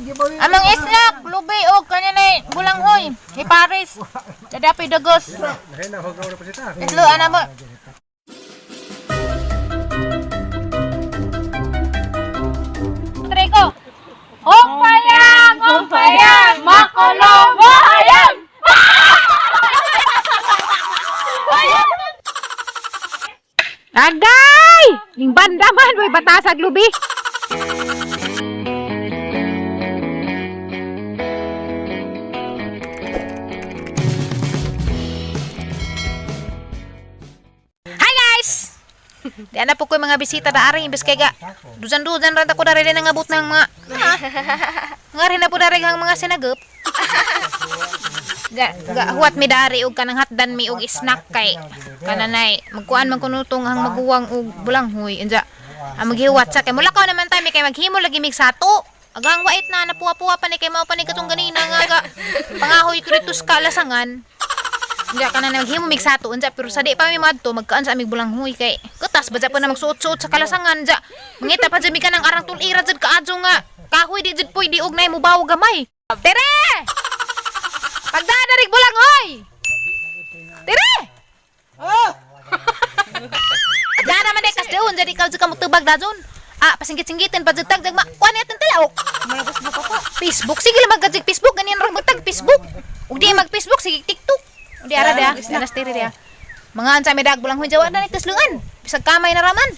Amang islak, lubi og kanya na bulanghoy. Hiparis. Dadapi dagos. Islo ana mo. Treko. Hong payang, makulong bayang. Agay! Ning banda man boy batasag lubi. Hi guys. Di ana po ko mga bisita da ari imbes kay ga dusan-dusan ra ta ko dari nangabot ng mga ngari na po dari ang mga sinagop. Ga huwat mi dari og kanang hatdan mi og snack kay kananay magkuan man kunutong ang maguwang og bulanghoy unja ang maghiwat sa kay mulakaw naman tayo kay maghimo lagi mig sato agang wait na napuwa-puwa pa ni kay mao pa ni katong ganina nga ga pangahoy ko dito sa kalasangan unja kananay maghimo mig sato unja pero sa di pa mi madto magkaan sa amig bulanghoy kay kutas badya pa na magsuot-suot sa kalasangan unja mangita pa jud mi kanang arang tulira jud kaadyo nga kahoy di jud poy di og nay mubaw gamay tere pagdadarig bulanghoy tere Diyan naman eh, kas doon, jadi kau juga mutubag na doon. Pasinggit-singgitin, padzutag, dagma, kuhan natin talaok. Facebook ako. Facebook, sige lang magkajig Facebook, ganyan rin magtag Facebook. Ug di mag-Facebook, sige TikTok. Udi ara dia, nanastiri dia. Mga ansa may dagbulang jawa na nagkaslungan. Bisag kamay na raman.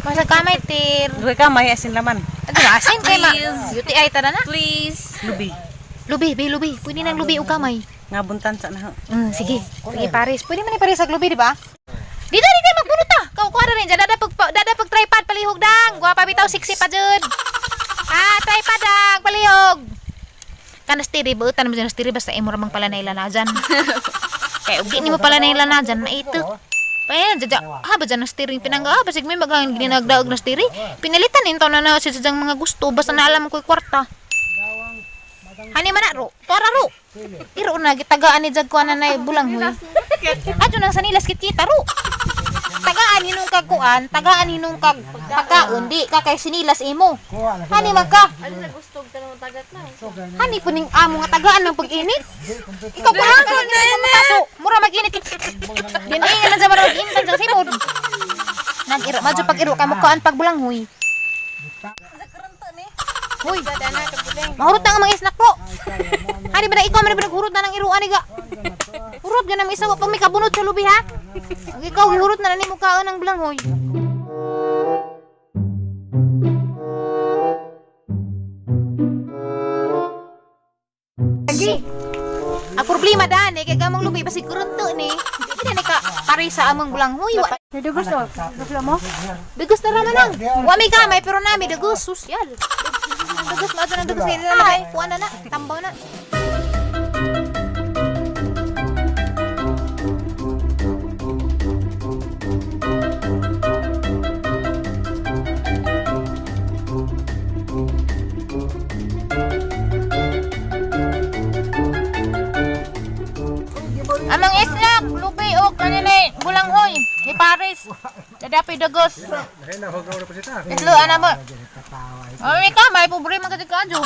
Bisag kamay, tir. Duwe kamay asin laman. Ano, asin kay ma. UTI tada na. Please. Lubi. Lubi. Pwede nang lubi o kamay. Nga buntan sa na. Sige. Sige, Paris. Pwede man ni Paris ag lubi, di ba? Dito magbunuta. Kau kuha na rin dyan. Dada pag tripod palihog dang. Guwapa bitaw siksi pa dyan. Tripod dang palihog. Kanastiri ba? Tanam dyan nastiri basta imo ramang pala naila na dyan. Kaya ugdi ni mo pala naila na dyan. Naitok. Payan, dyan. Ba dyan nastiri yung pinangga. Basig may maghangin ginagdaog nastiri. Pinalitan nito na sa dyan mga gusto. Basta na alam ko yung kwarta. Hani man na ro. Tora ro. Iro na gitagaan ni Jagkuan na bulanghoy. Adyo nang sanilas kita ro. Tagaan hinung kagkuan, tagaan hinung kag pagkaon di ka kay sinilas imo. Hani magka. Ano na gustog tanong tagat na. Hani puning amo nga tagaan ng pag-init. Ikaw pa lang mataso. Mura mag-init. Dinay na sa mag-init sa simod. Nag-iro madyo pag-iro ka mukaan pag bulanghoy. Hoy, mahurot na nga mga snack po. Hari ba na ikaw man naghurot na ng iruan ga. Hurot ga na mga isa pa may kabunot sa lubi ha. Ang ikaw gihurot na ni mukhaan ng bulanghoy. Lagi. Ang problema daan kay gamang lubi basig kurunto ni. Di na ka pare sa among bulanghoy. Dugos to. Gusto mo? Dugos na raman lang. Wa may kamay pero nami dugos sosyal. Dugos mo na dugos nila na. Kuha na tambaw na. Amang islak, lubi og kanya na bulanghoy. Hiparis. Dadapi dagos. Islo ana mo. May kamay pobre man kasi kadyo.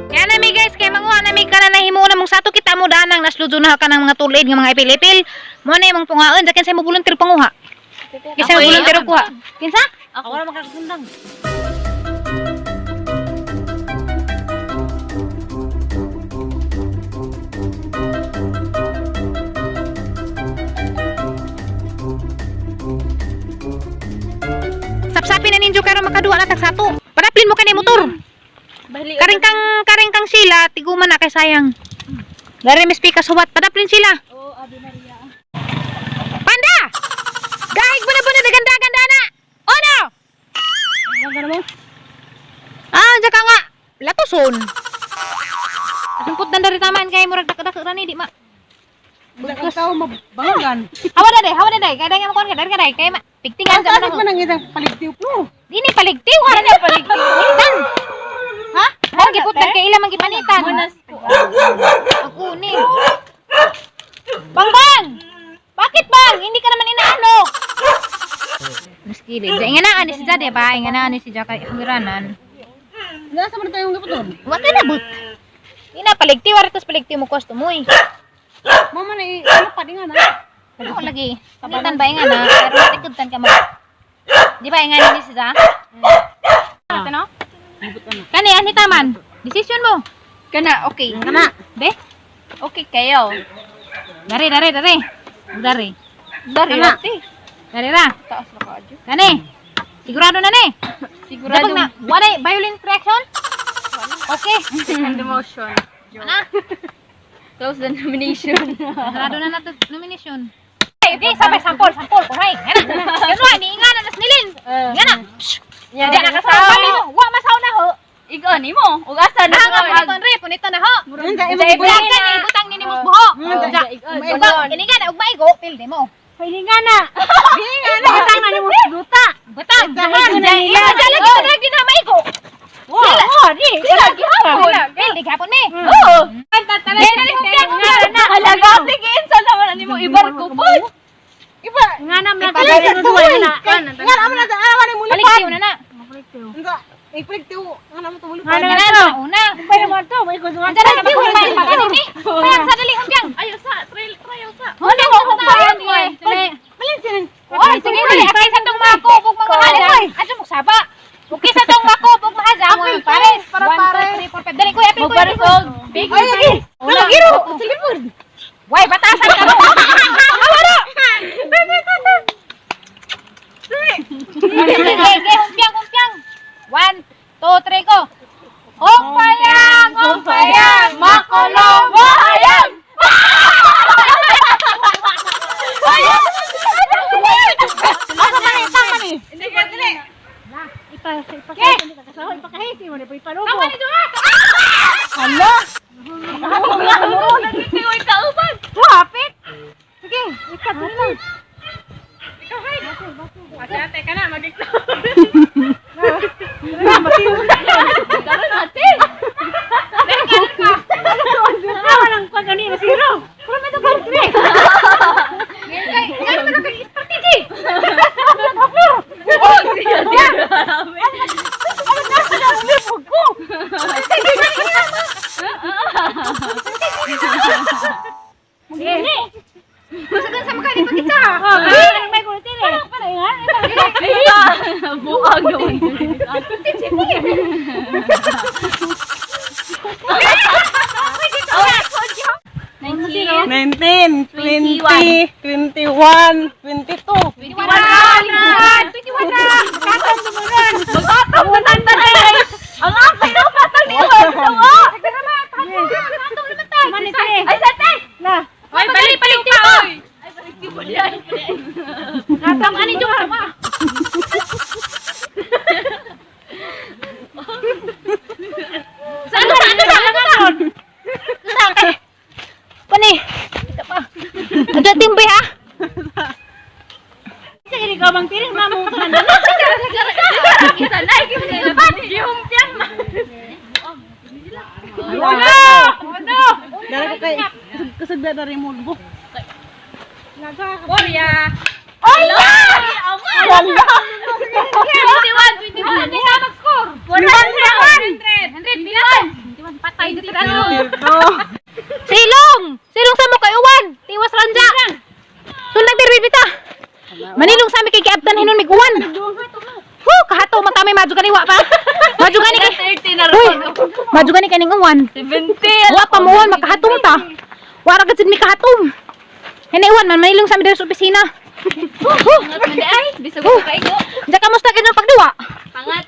Kaya nami guys, kaya manguha nami ka na nahimo na mong sato kita mo danang nasludyo na ka ng mga tulid ng mga ipil-ipil. Mo na imong tungaon dakin sa mo volunteer panguha. Kinsa mo volunteer kuha? Kinsa? Ako na makakasundang. Sapsapin na ninyo karon makaduwa na tag sato. Padaplin mo kanay motor. Karing kang sila tiguman na kay sayang. Dari mis pika suwat padaplin sila. Oh, abi Maria. Panda! Gaig mo na ganda-ganda na. Ono? Ano mo? Jaka nga. Latuson. Sungkot na dari taman kay murag dak-dak rani di ma. Bukas tao mabangan. Hawa na day. Kaya nga mo kon ka day kay pigtingan sa Ano man ang isang paligtiw mo? Dini paligtiw ha na paligtiw. Ha? Mo giput kay ila man gipanitan. Gili. Ingan na ani si Jade ba? Ingan na ani si Jaka hiranan. Nasa man tayong gapon. Wa ka na but. Ina paligti waratos paligti mo kosto mo eh. Mama na ano pa dingan na. Ako lagi. Pabitan ba ingan na? Pero matikutan ka mag. Di ba ingan ni si Jade? Ano no? Kani ani taman. Decision mo. Kana, okay. Kana. Be? Okay kayo. Dari. Dari. Dari Kana. ate. Dari ra. Taas na ka adyo. Kani. Sigurado na ni. Sigurado. Dabag na. Wala violent reaction? Okay. Second emotion. Ana. Close the nomination. Sigurado na nato nomination. Di sabay sampol. Kuhay. Ngana. Yan ni ingana nas nilin. Ngana. Yan Di na kasama mo. Wa masaw na ho. Igon ni mo. Ug asa na Ang punit punito na ho. Nga Sa ibutang kan ibutang ni nimos buho. Kini nga na ug maigo pilde mo. Hilinga na. Hilinga na katang na mo duta. Butang. Dahil na Iya lagi na di na maigo. Di. Sila gihapon. Pilde gihapon ni. Oo. Na. Halaga tigin sa naman ni mo ibar ko po. Iba nga na man ka na duwa na. Nga na man na awan ni muli Paligtiw na na. Nga ipaligtiw nga na mo to muli Nga na una. Pero mo to may ko duwa. Diyan na magkumpay pa ganin ni. Kaya sa dali humbyang. Ayo sa trail sa. Hindi mo kumbayan ni. Malinsin. Oy, sige dali. Kay sa tong makubog mga halay. Adto mo saba. Okay sa tong makubog mahasa mo pares. Para pares. 1 2 3 4 5. Dali ko apil ko. Barisog. Big. Ay lagi. Wala giro. Silipod. Way batasan ka mo. Awara. Sige, humpiang. 1 2 3 go. Humpayang, makulong, mahayag. Asa man ni tama ni. Hindi ka dili. Ipakahiti mo ni palubo. Tama ni duha. Hala. Nagtitiway ka uban. Wapit. Sige, ikat mo lang. Ate ka na magikto. Karon natin. Walang pa kanina zero. Pero may dapat tre. Ngayon mo na kay strategy. Oh, siya. Masagan sa makani pagkita. May kulitin eh. Buang naman. Zero. 19, 20, 21, 22. 21 na. Kakang sumunan. Magkatong mo tantanay. Ang apay daw kataliwan. Ay, sate! Na. Ay, balik ka. Ay, balik di mo yan. Katang ani jo ma. Sana. Pani. Kita pa. Ada timbe ha. Sige, ikaw bang tiring mamu ka na. Kita naik gimana? Bani gihumpiang. Ano? Dala ko kay kasagda na rin mo lubo. Korea. Ay! Wala. 21. Hindi na mag-score. 100. Bilang. 21 patay dito Silong sa mo kay uwan. Tiwas ranja. Sundag birbita. Manilong sa mi kay kiabtan hinon mig uwan. Kahato man kami maju kaniwa pa. Maju gani kay 30 na ron. maju gani kaning uwan. 70. Wa pa mo makahatom ta. Wara gid mi kahatom. Hene uwan man manilong sa mi diri sa opisina. Ay, bisa ko kaigo. Diya kamusta kinyo pagduwa? Pangat.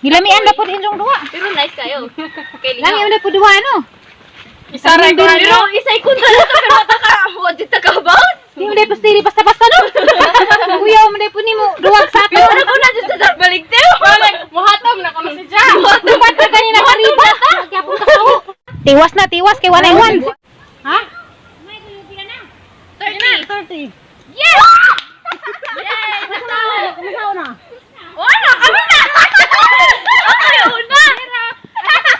Gilamian na pud hinyong duwa. Pero nice kayo. Okay, Lami na pud duwa no. Isaray ko pero isay ko na lang pero taka mo dito ka ba? Di mo dai pastiri basta-basta no. Kuya mo dai pud nimo duwag sa ato. Pero ko na dito sa baligtew. Muhatag na kamo si Ja. Tupat ka kanina kariba. Gyapon ka kao. Tiwas kay walay wan. Ha? 30. 30. Yes! Yay! Kumasaw na. Wala kami na. Ako yung una.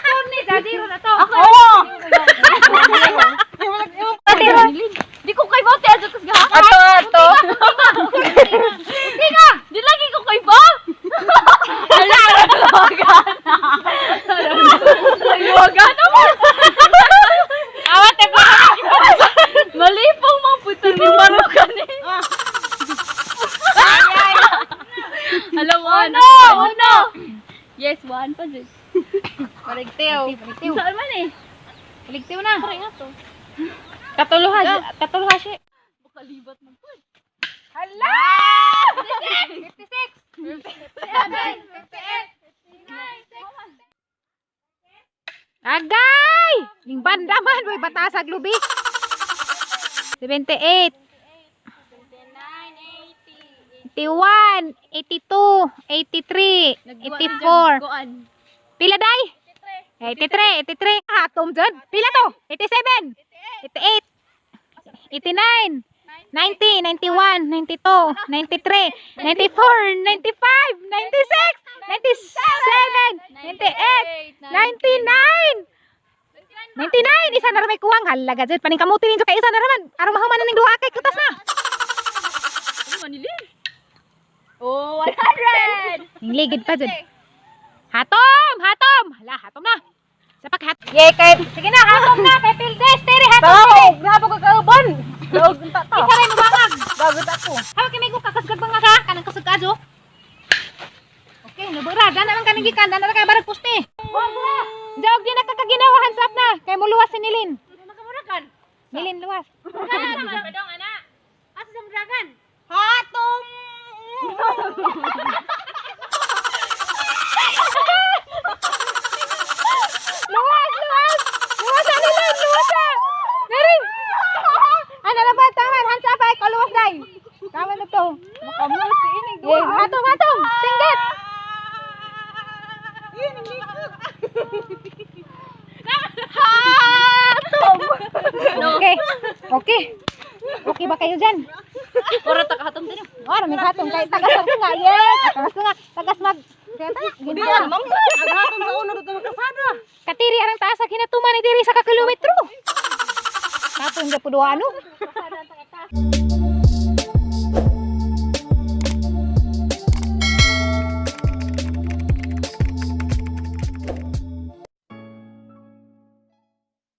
Score ni Jadiro na to. Oo. Di ko kay bote ato kas gaha. Ato. Tiga. Di lagi ko kay Katuluha siya. Hala! 56! 57! Agay! Yung banda man, boy, batasag lubi. 78. 81, 82, 83, 84. Pila day? 83, 83. Hatom dyan. Pila to? 87, 88, 89, 90, 91, 92, 93, 94, 95, 96, 97, 98, 99. 99, isa na rin may kuwang. Halaga dyan. Paning kamuti ninyo kay isa na naman. Araw mahumanan ng duha kay kutas na. Oh, 100! Yung ligid pa dyan. Hatom! Hatom! Hala, hatom na. Sa paghat. Yay, kay... Sige na, hatom na. Kay Pildes. Tiri, hatom na. Grabe ko kauban! Dawag ng tato! Isa rin umangag. Dawag ako! Hawag kami ko kakasgad ba nga ka? Kanang kasagkado. Okay, nabura. Daan naman kanang gikan. Daan naman kayo barag puste. Dawag din na kakaginawa. Hands up na. Kay mo luwas si Nilin. Nakamurakan! Nilin, luwas. Padong, anak! Asa sa murakan? Hatom! Luwas! Luwas! Luwas na Nilin! Luwas na! Nilin! Ano na ba? Tama. Hands up ay. Kaluwas day. Tama na to. Makamuti ini! Yeah, hatom, hatom! Singgit! Okay. Okay. Okay ba kayo dyan? Puro takahatom din. Oh, may hatong kahit tagas lang nga. Yes! Tagas nga. Tagas mag... Biyan, mangga! Aghahatom sa uno dito magkasada! Katiri arang taas sa kinatuman ni diri sa kakilometro. Hatong dyan po doon ano?